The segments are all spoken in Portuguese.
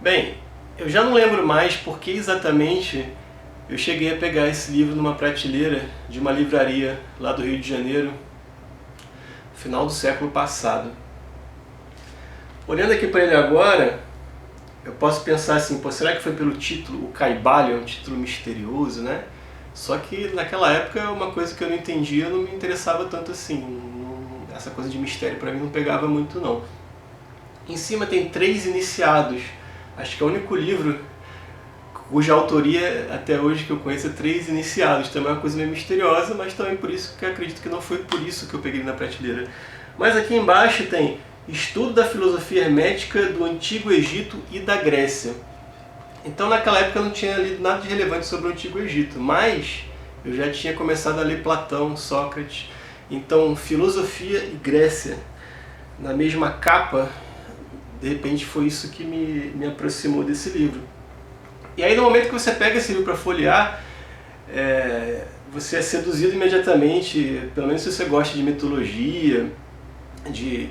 Bem, eu já não lembro mais porque exatamente eu cheguei a pegar esse livro numa prateleira de uma livraria lá do Rio de Janeiro, no final do século passado. Olhando aqui para ele agora, eu posso pensar assim, pô, será que foi pelo título, o Caibalho é um título misterioso, né? Só que naquela época uma coisa que eu não entendia não me interessava tanto assim. Essa coisa de mistério para mim não pegava muito não. Em cima tem 3 iniciados. Acho que é o único livro cuja autoria até hoje que eu conheço é 3 iniciados. Também é uma coisa meio misteriosa, mas também por isso que eu acredito que não foi por isso que eu peguei na prateleira. Mas aqui embaixo tem Estudo da Filosofia Hermética do Antigo Egito e da Grécia. Então naquela época eu não tinha lido nada de relevante sobre o Antigo Egito, mas eu já tinha começado a ler Platão, Sócrates. Então Filosofia e Grécia na mesma capa, de repente foi isso que me aproximou desse livro. E aí no momento que você pega esse livro para folhear, você é seduzido imediatamente, pelo menos se você gosta de mitologia, de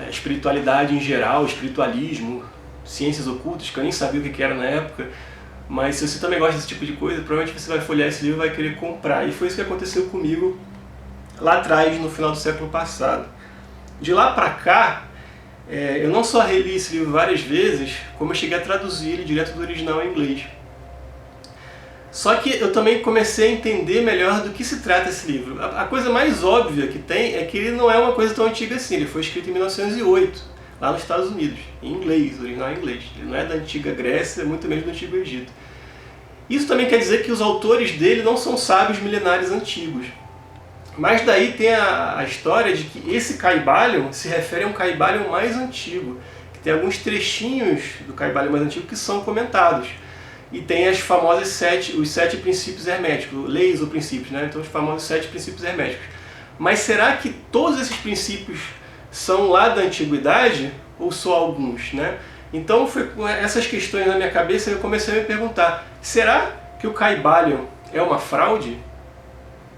espiritualidade em geral, espiritualismo, ciências ocultas, que eu nem sabia o que era na época, mas se você também gosta desse tipo de coisa, provavelmente você vai folhear esse livro e vai querer comprar. E foi isso que aconteceu comigo lá atrás, no final do século passado. De lá para cá, eu não só reli esse livro várias vezes, como eu cheguei a traduzir ele direto do original em inglês. Só que eu também comecei a entender melhor do que se trata esse livro. A coisa mais óbvia que tem é que ele não é uma coisa tão antiga assim. Ele foi escrito em 1908, lá nos Estados Unidos, em inglês, original em inglês. Ele não é da antiga Grécia, muito menos do antigo Egito. Isso também quer dizer que os autores dele não são sábios milenares antigos. Mas daí tem a história de que esse Caibalion se refere a um Caibalion mais antigo, que tem alguns trechinhos do Caibalion mais antigo que são comentados. E tem as famosas os 7 princípios herméticos, leis ou princípios, né? Então os famosos 7 princípios herméticos. Mas será que todos esses princípios são lá da antiguidade ou só alguns, né? Então foi com essas questões na minha cabeça que eu comecei a me perguntar, será que o Caibalion é uma fraude?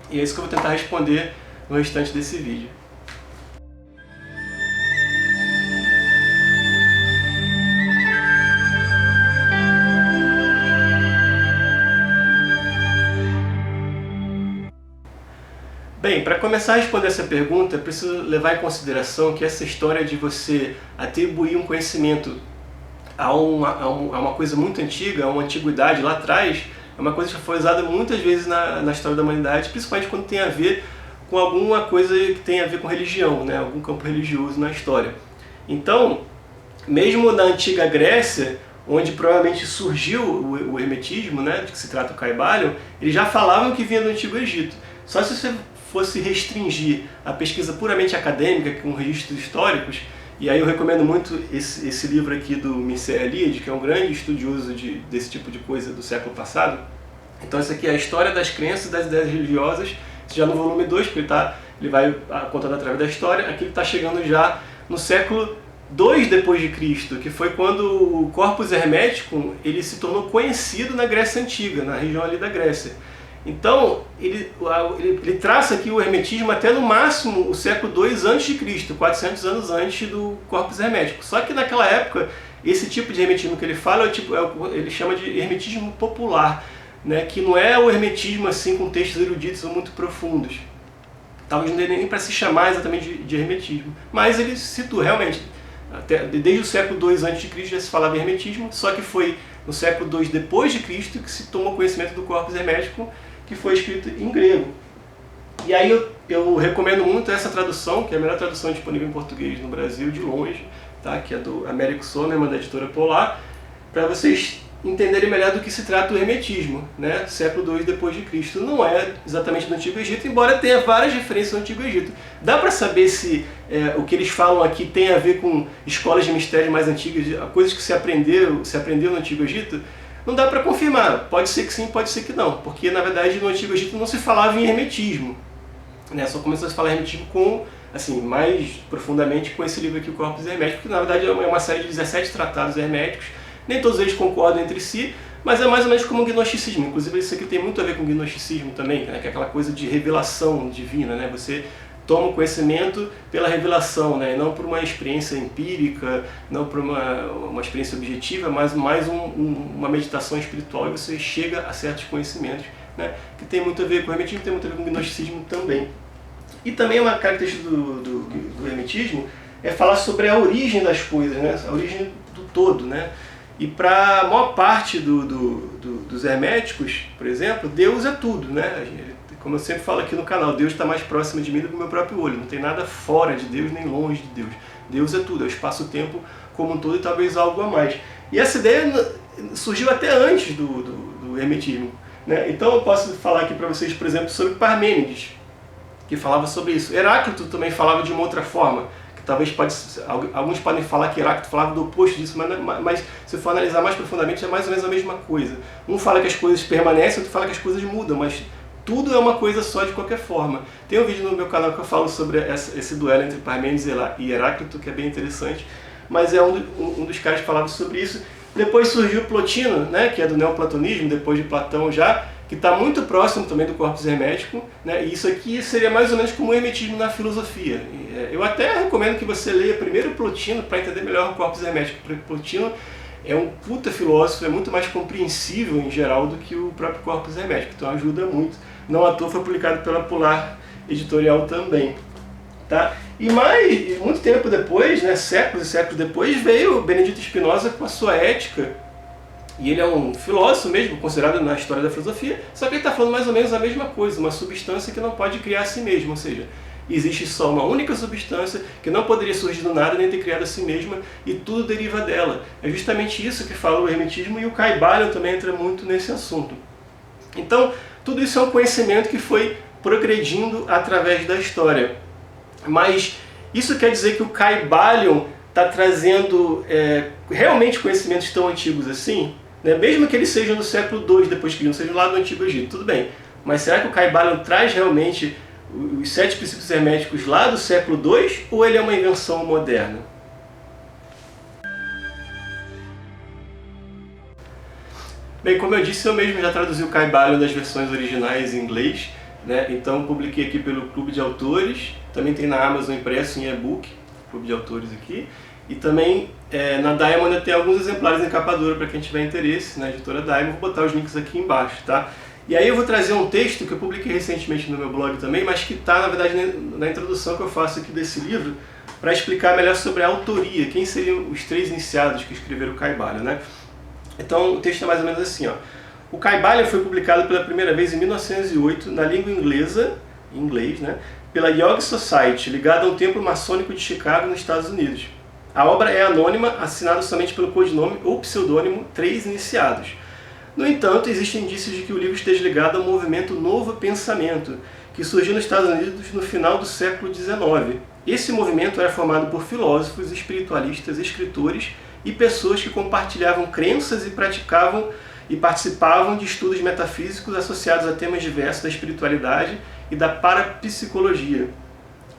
E é isso que eu vou tentar responder no restante desse vídeo. Bem, para começar a responder essa pergunta, é preciso levar em consideração que essa história de você atribuir um conhecimento a uma coisa muito antiga, a uma antiguidade lá atrás, é uma coisa que foi usada muitas vezes na história da humanidade, principalmente quando tem a ver com alguma coisa que tem a ver com religião, né? Algum campo religioso na história. Então, mesmo na antiga Grécia, onde provavelmente surgiu o hermetismo, né, de que se trata o Caibalion, eles já falavam que vinha do Antigo Egito. Só se você fosse restringir a pesquisa puramente acadêmica, com registros históricos, e aí eu recomendo muito esse livro aqui do Mircea Eliade, que é um grande estudioso desse tipo de coisa do século passado. Então esse aqui é a História das Crenças e das Ideias Religiosas, já no volume 2, porque ele vai contando através da história. Aqui ele está chegando já no século II depois de Cristo, que foi quando o Corpus Hermeticum ele se tornou conhecido na Grécia Antiga, na região ali da Grécia. Então, ele traça aqui o hermetismo até no máximo o século II a.C., 400 anos antes do Corpus Hermético. Só que naquela época, esse tipo de hermetismo que ele fala, ele chama de hermetismo popular, né? Que não é o hermetismo assim com textos eruditos ou muito profundos. Talvez não dê nem para se chamar exatamente de hermetismo. Mas ele situa realmente, desde o século II a.C. já se falava em hermetismo, só que foi no século II depois de Cristo que se tomou conhecimento do Corpus Hermético, que foi escrito em grego. E aí eu recomendo muito essa tradução, que é a melhor tradução disponível em português no Brasil, de longe, tá? Que é do Américo Sommermann, da editora Polar, para vocês entenderem melhor do que se trata o hermetismo, né? Século II depois de Cristo. Não é exatamente do Antigo Egito, embora tenha várias referências ao Antigo Egito. Dá para saber se o que eles falam aqui tem a ver com escolas de mistério mais antigas, coisas que se aprendeu no Antigo Egito? Não dá para confirmar. Pode ser que sim, pode ser que não, porque na verdade no Antigo Egito não se falava em hermetismo, né? Só começou a se falar em hermetismo mais profundamente com esse livro aqui, o Corpus Hermético, que na verdade é uma série de 17 tratados herméticos. Nem todos eles concordam entre si, mas é mais ou menos como o gnosticismo. Inclusive isso aqui tem muito a ver com o gnosticismo também, né? Que é aquela coisa de revelação divina, né? Você tomam conhecimento pela revelação, né? E não por uma experiência empírica, não por uma experiência objetiva, mas mais uma meditação espiritual, e você chega a certos conhecimentos, né? Que tem muito a ver com o hermetismo, tem muito a ver com o gnosticismo também. E também uma característica do hermetismo é falar sobre a origem das coisas, né? A origem do todo, né? E para a maior parte dos herméticos, por exemplo, Deus é tudo, né? Como eu sempre falo aqui no canal, Deus está mais próximo de mim do que o meu próprio olho. Não tem nada fora de Deus nem longe de Deus. Deus é tudo, é o espaço-tempo como um todo e talvez algo a mais. E essa ideia surgiu até antes do hermetismo, né? Então eu posso falar aqui para vocês, por exemplo, sobre Parmênides, que falava sobre isso. Heráclito também falava de uma outra forma, que talvez alguns podem falar que Heráclito falava do oposto disso, mas se for analisar mais profundamente é mais ou menos a mesma coisa. Um fala que as coisas permanecem, outro fala que as coisas mudam, mas tudo é uma coisa só de qualquer forma. Tem um vídeo no meu canal que eu falo sobre esse duelo entre Parmênides e Heráclito, que é bem interessante, mas é um dos caras que falava sobre isso. Depois surgiu Plotino, né, que é do neoplatonismo, depois de Platão já, que está muito próximo também do corpus hermético, né, e isso aqui seria mais ou menos como o hermetismo na filosofia. Eu até recomendo que você leia primeiro Plotino para entender melhor o corpus hermético, porque Plotino é um puta filósofo, é muito mais compreensível em geral do que o próprio corpus hermético, então ajuda muito. Não à toa foi publicado pela Polar Editorial também. Tá? E muito tempo depois, né, séculos e séculos depois, veio Benedito Spinoza com a sua ética. E ele é um filósofo mesmo, considerado na história da filosofia, só que ele está falando mais ou menos a mesma coisa, uma substância que não pode criar a si mesma, ou seja, existe só uma única substância que não poderia surgir do nada nem ter criado a si mesma e tudo deriva dela. É justamente isso que fala o hermetismo, e o Caibalion também entra muito nesse assunto. Então, tudo isso é um conhecimento que foi progredindo através da história. Mas isso quer dizer que o Caibalion está trazendo realmente conhecimentos tão antigos assim? Né? Mesmo que eles sejam do século II depois de Cristo, sejam lá do Antigo Egito, tudo bem. Mas será que o Caibalion traz realmente os 7 princípios herméticos lá do século II, ou ele é uma invenção moderna? Bem, como eu disse, eu mesmo já traduzi o Caibalion das versões originais em inglês, né? Então publiquei aqui pelo Clube de Autores, também tem na Amazon impresso em e-book, Clube de Autores aqui, e também na Diamond tem alguns exemplares em capa dura para quem tiver interesse, na editora Diamond, vou botar os links aqui embaixo, tá? E aí eu vou trazer um texto que eu publiquei recentemente no meu blog também, mas que está, na verdade, na introdução que eu faço aqui desse livro, para explicar melhor sobre a autoria, quem seriam os 3 iniciados que escreveram o Caibalion, né? Então o texto é mais ou menos assim, ó. O Caibalion foi publicado pela primeira vez em 1908 na língua inglesa, em inglês, né, pela Yogi Society, ligada a um templo maçônico de Chicago, nos Estados Unidos. A obra é anônima, assinada somente pelo codinome ou pseudônimo 3 iniciados. No entanto, existem indícios de que o livro esteja ligado ao movimento Novo Pensamento, que surgiu nos Estados Unidos no final do século XIX. Esse movimento era formado por filósofos, espiritualistas, escritores e pessoas que compartilhavam crenças e participavam de estudos metafísicos associados a temas diversos da espiritualidade e da parapsicologia.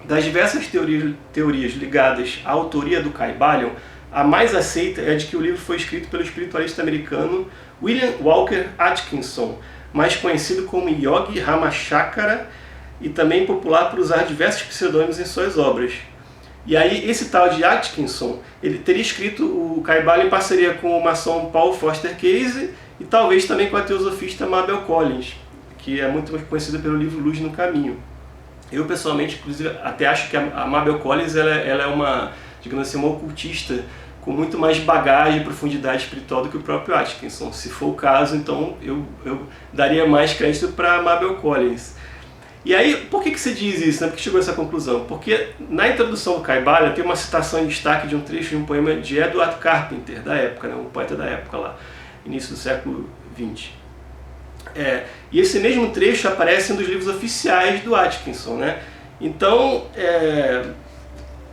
Das diversas teorias ligadas à autoria do Caibalion, a mais aceita é a de que o livro foi escrito pelo espiritualista americano William Walker Atkinson, mais conhecido como Yogi Ramachakra, e também popular por usar diversos pseudônimos em suas obras. E aí esse tal de Atkinson, ele teria escrito o Caibalion em parceria com o maçom Paul Foster Case e talvez também com a teosofista Mabel Collins, que é muito conhecida pelo livro Luz no Caminho. Eu pessoalmente, inclusive, até acho que a Mabel Collins ela é uma, digamos assim, uma ocultista com muito mais bagagem e profundidade espiritual do que o próprio Atkinson. Se for o caso, então eu daria mais crédito para Mabel Collins. E aí, por que se diz isso? Né? Por que chegou a essa conclusão? Porque na introdução do Caibalion tem uma citação em destaque de um trecho de um poema de Edward Carpenter, da época, né? Um poeta da época lá, início do século XX. E esse mesmo trecho aparece em um dos livros oficiais do Atkinson, né? Então,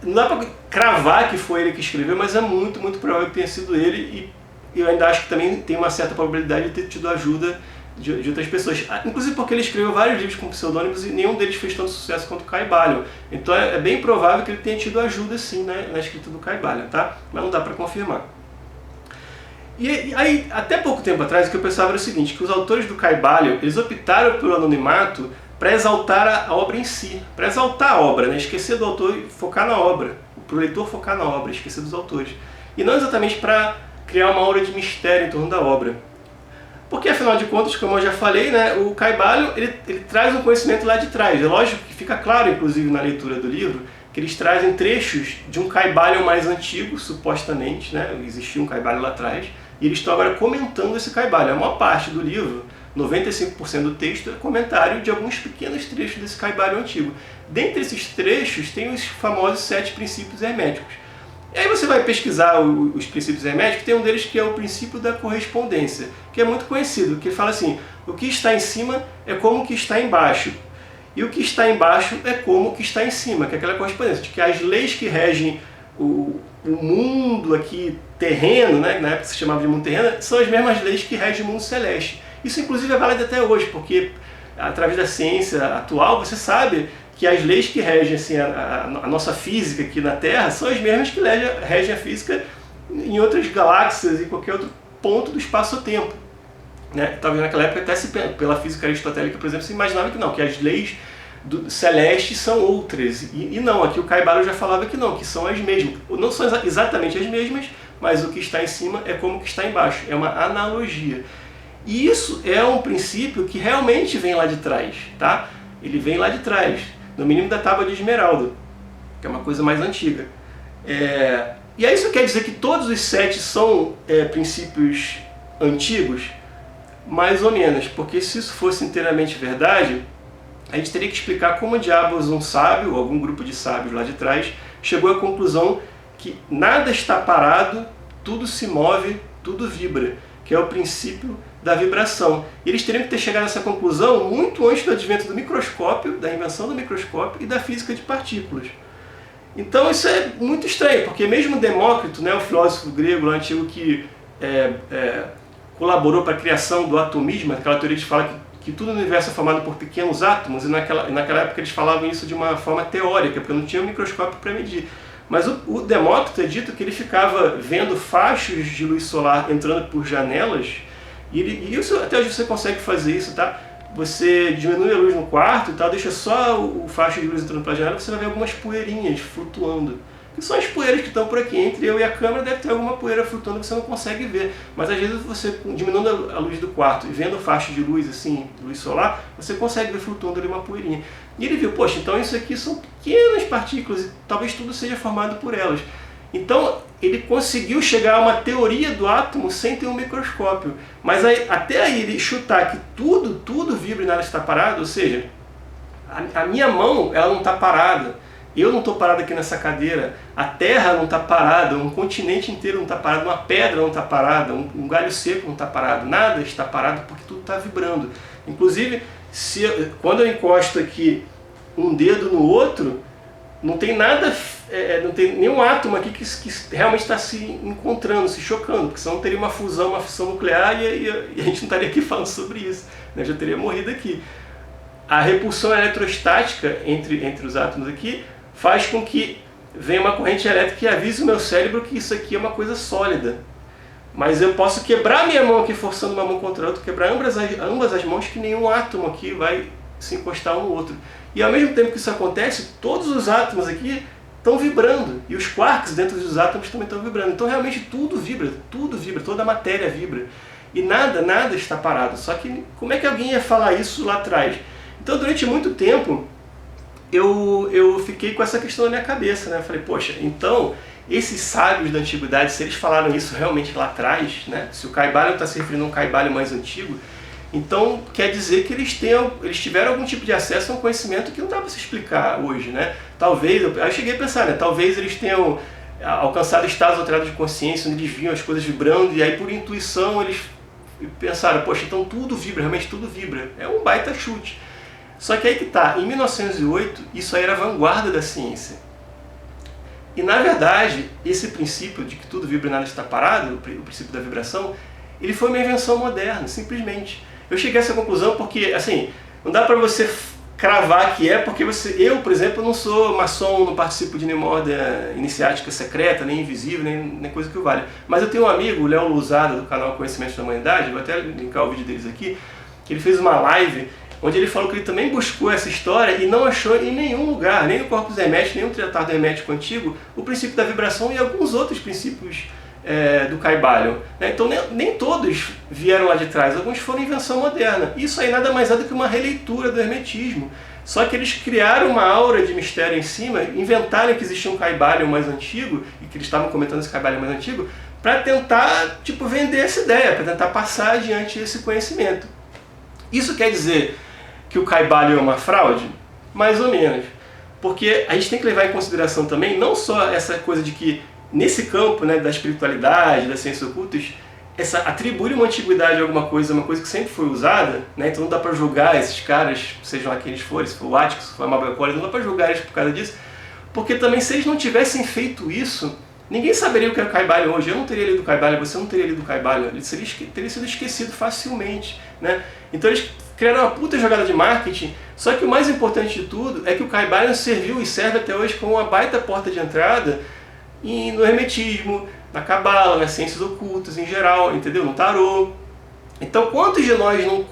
não dá para cravar que foi ele que escreveu, mas é muito, muito provável que tenha sido ele, e eu ainda acho que também tem uma certa probabilidade de ter tido ajuda de outras pessoas. Inclusive porque ele escreveu vários livros com pseudônimos e nenhum deles fez tanto sucesso quanto o Caibalion. Então é bem provável que ele tenha tido ajuda sim, né, na escrita do Caibalion, tá? Mas não dá para confirmar. E aí, até pouco tempo atrás, o que eu pensava era o seguinte, que os autores do Caibalion, eles optaram pelo anonimato para exaltar a obra em si, para exaltar a obra, né? Esquecer do autor e focar na obra, para o leitor focar na obra, esquecer dos autores. E não exatamente para criar uma aura de mistério em torno da obra. Porque, afinal de contas, como eu já falei, né, o Caibalion ele traz um conhecimento lá de trás. É lógico que fica claro, inclusive, na leitura do livro, que eles trazem trechos de um Caibalion mais antigo, supostamente, né? Existia um Caibalion lá atrás, e eles estão agora comentando esse Caibalion. A maior parte do livro, 95% do texto, é comentário de alguns pequenos trechos desse Caibalion antigo. Dentre esses trechos tem os famosos 7 princípios herméticos. E aí você vai pesquisar os princípios herméticos, tem um deles que é o princípio da correspondência, que é muito conhecido, que fala assim: o que está em cima é como o que está embaixo, e o que está embaixo é como o que está em cima, que é aquela correspondência, de que as leis que regem o mundo aqui terreno, né, na época se chamava de mundo terreno, são as mesmas leis que regem o mundo celeste. Isso inclusive é válido até hoje, porque através da ciência atual você sabe que as leis que regem assim, a nossa física aqui na Terra são as mesmas que regem a física em outras galáxias e qualquer outro ponto do espaço-tempo. Né? Talvez naquela época até pela física aristotélica, por exemplo, se imaginava que não, que as leis celestes são outras. E não, aqui o Caibalion já falava que não, que são as mesmas. Não são exatamente as mesmas, mas o que está em cima é como o que está embaixo. É uma analogia. E isso é um princípio que realmente vem lá de trás, tá? Ele vem lá de trás, no mínimo da Tábua de Esmeralda, que é uma coisa mais antiga. E aí isso quer dizer que todos os 7 são princípios antigos? Mais ou menos, porque se isso fosse inteiramente verdade, a gente teria que explicar como diabos um sábio, ou algum grupo de sábios lá de trás, chegou à conclusão que nada está parado, tudo se move, tudo vibra, que é o princípio da vibração. E eles teriam que ter chegado a essa conclusão muito antes do advento do microscópio, da invenção do microscópio e da física de partículas. Então isso é muito estranho, porque mesmo Demócrito, né, o filósofo grego lá antigo que colaborou para a criação do atomismo, aquela teoria que fala que tudo no universo é formado por pequenos átomos, e naquela época eles falavam isso de uma forma teórica, porque não tinha um microscópio para medir. Mas o Demócrito é dito que ele ficava vendo fachos de luz solar entrando por janelas, e isso, até hoje você consegue fazer isso, tá? Você diminui a luz no quarto e tal, deixa só o facho de luz entrando pela janela, você vai ver algumas poeirinhas flutuando. Que são as poeiras que estão por aqui. Entre eu e a câmera deve ter alguma poeira flutuando que você não consegue ver. Mas às vezes você, diminuindo a luz do quarto e vendo o facho de luz, assim, luz solar, você consegue ver flutuando ali uma poeirinha. E ele viu, poxa, então isso aqui são pequenas partículas e talvez tudo seja formado por elas. Então ele conseguiu chegar a uma teoria do átomo sem ter um microscópio. Mas até aí ele chutar que tudo vibra e nada está parado, ou seja, a minha mão ela não está parada. Eu não estou parado aqui nessa cadeira, a Terra não está parada, um continente inteiro não está parado, uma pedra não está parada, um galho seco não está parado, nada está parado porque tudo está vibrando. Inclusive, quando eu encosto aqui um dedo no outro, não tem nada, não tem nenhum átomo aqui que realmente está se encontrando, se chocando, porque senão teria uma fusão, uma fissão nuclear e a gente não estaria aqui falando sobre isso, né? Já teria morrido aqui. A repulsão eletrostática entre os átomos aqui faz com que venha uma corrente elétrica e avise o meu cérebro que isso aqui é uma coisa sólida. Mas eu posso quebrar minha mão aqui, forçando uma mão contra a outra, quebrar ambas as mãos, que nenhum átomo aqui vai se encostar um no outro. E ao mesmo tempo que isso acontece, todos os átomos aqui estão vibrando. E os quarks dentro dos átomos também estão vibrando. Então realmente tudo vibra, toda a matéria vibra. E nada está parado. Só que como é que alguém ia falar isso lá atrás? Então durante muito tempo eu fiquei com essa questão na minha cabeça, né? Eu falei, poxa, então esses sábios da antiguidade, se eles falaram isso realmente lá atrás, né? Se o Caibalion está se referindo a um Caibalion mais antigo, então quer dizer que eles tiveram algum tipo de acesso a um conhecimento que não dá para se explicar hoje, né? Talvez, aí eu cheguei a pensar, né? Talvez eles tenham alcançado estados alterados de consciência, onde eles viam as coisas vibrando, e aí por intuição eles pensaram, poxa, então tudo vibra, realmente tudo vibra. É um baita chute. Só que aí que tá, em 1908, isso aí era a vanguarda da ciência. E na verdade, esse princípio de que tudo vibra e nada está parado, o princípio da vibração, ele foi uma invenção moderna, simplesmente. Eu cheguei a essa conclusão porque, assim, não dá para você cravar que porque eu, por exemplo, não sou maçom, não participo de nenhuma ordem iniciática secreta, nem invisível, nem coisa que o valha. Mas eu tenho um amigo, o Léo Lousada, do canal Conhecimentos da Humanidade, vou até linkar o vídeo deles aqui, que ele fez uma live onde ele falou que ele também buscou essa história e não achou em nenhum lugar, nem no Corpus Hermético, nem no Tratado Hermético Antigo, o princípio da vibração e alguns outros princípios do Kybalion, né? Então nem todos vieram lá de trás, alguns foram invenção moderna. Isso aí nada mais é do que uma releitura do hermetismo. Só que eles criaram uma aura de mistério em cima, inventaram que existia um Kybalion mais antigo, e que eles estavam comentando esse Kybalion mais antigo, para tentar vender essa ideia, para tentar passar adiante esse conhecimento. Isso quer dizer que o Kybalion é uma fraude? Mais ou menos. Porque a gente tem que levar em consideração também não só essa coisa de que nesse campo, né, da espiritualidade, das ciências ocultas, atribuir uma antiguidade a alguma coisa é uma coisa que sempre foi usada, né? Então não dá para julgar esses caras, sejam lá quem eles forem, se for o Atticus, se for a Mabel Collins, não dá para julgar eles por causa disso, porque também se eles não tivessem feito isso, ninguém saberia o que era o Kybalion hoje. Eu não teria lido o Kybalion, você não teria lido o Kybalion, ele teria sido esquecido facilmente, né? Então eles criaram uma puta jogada de marketing, só que o mais importante de tudo é que o Kybalion serviu e serve até hoje como uma baita porta de entrada no hermetismo, na cabala, nas ciências ocultas em geral, entendeu? No tarô. Então, quantos de nós não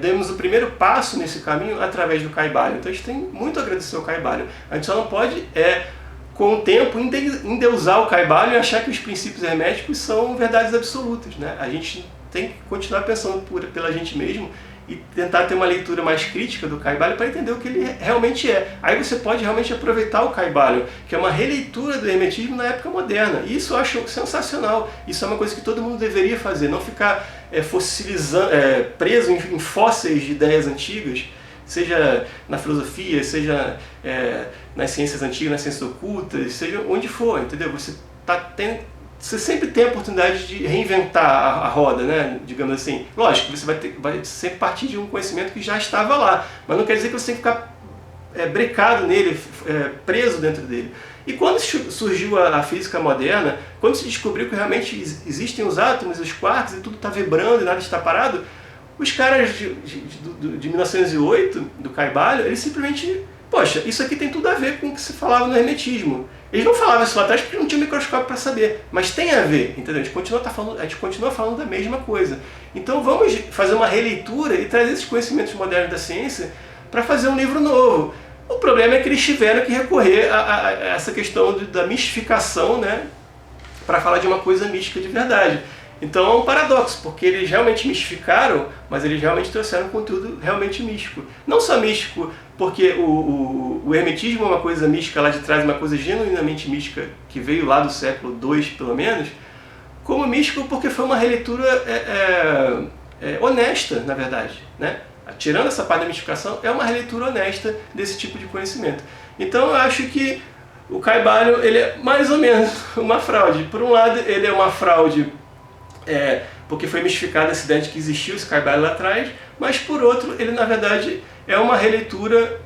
demos o primeiro passo nesse caminho através do Kybalion? Então, a gente tem muito a agradecer ao Kybalion. A gente só não pode, com o tempo, endeusar o Kybalion e achar que os princípios herméticos são verdades absolutas, né? A gente tem que continuar pensando pela gente mesmo e tentar ter uma leitura mais crítica do Kybalion para entender o que ele realmente é. Aí você pode realmente aproveitar o Kybalion, que é uma releitura do hermetismo na época moderna. E isso eu acho sensacional. Isso é uma coisa que todo mundo deveria fazer, não ficar fossilizando, preso em fósseis de ideias antigas, seja na filosofia, seja nas ciências antigas, nas ciências ocultas, seja onde for, entendeu? Você sempre tem a oportunidade de reinventar a roda, né? Digamos assim. Lógico que você vai sempre partir de um conhecimento que já estava lá, mas não quer dizer que você tem que ficar brecado nele, preso dentro dele. E quando surgiu a física moderna, quando se descobriu que realmente existem os átomos, os quarks, e tudo está vibrando e nada está parado, os caras de 1908, do Kybalion, eles simplesmente... Poxa, isso aqui tem tudo a ver com o que se falava no hermetismo. Eles não falavam isso lá atrás porque não tinha microscópio para saber, mas tem a ver, entendeu? A gente continua falando da mesma coisa. Então vamos fazer uma releitura e trazer esses conhecimentos modernos da ciência para fazer um livro novo. O problema é que eles tiveram que recorrer a essa questão da mistificação, né, para falar de uma coisa mística de verdade. Então é um paradoxo, porque eles realmente mistificaram, mas eles realmente trouxeram conteúdo realmente místico. Não só místico, porque o hermetismo é uma coisa mística lá de trás, uma coisa genuinamente mística, que veio lá do século II, pelo menos, como místico porque foi uma releitura honesta, na verdade, né? Tirando essa parte da mistificação, é uma releitura honesta desse tipo de conhecimento. Então eu acho que o Kybalion, ele é mais ou menos uma fraude. Por um lado, ele é uma fraude porque foi mistificada essa ideia de que existiu esse Kybalion lá atrás, mas por outro, ele na verdade é uma releitura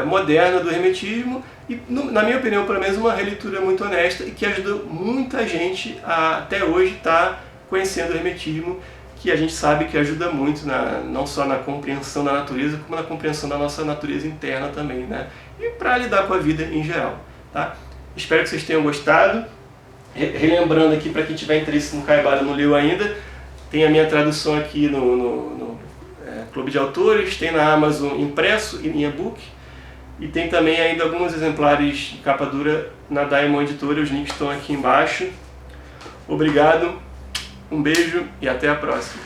moderna do hermetismo e, na minha opinião, pelo menos uma releitura muito honesta e que ajudou muita gente a até hoje estar conhecendo o hermetismo, que a gente sabe que ajuda muito não só na compreensão da natureza, como na compreensão da nossa natureza interna também, né? E para lidar com a vida em geral, tá? Espero que vocês tenham gostado. Relembrando aqui, para quem tiver interesse no Kybalion e não leu ainda, tem a minha tradução aqui no Clube de Autores, tem na Amazon impresso e em e-book, e tem também ainda alguns exemplares de capa dura na Diamond Editora, os links estão aqui embaixo. Obrigado, um beijo e até a próxima.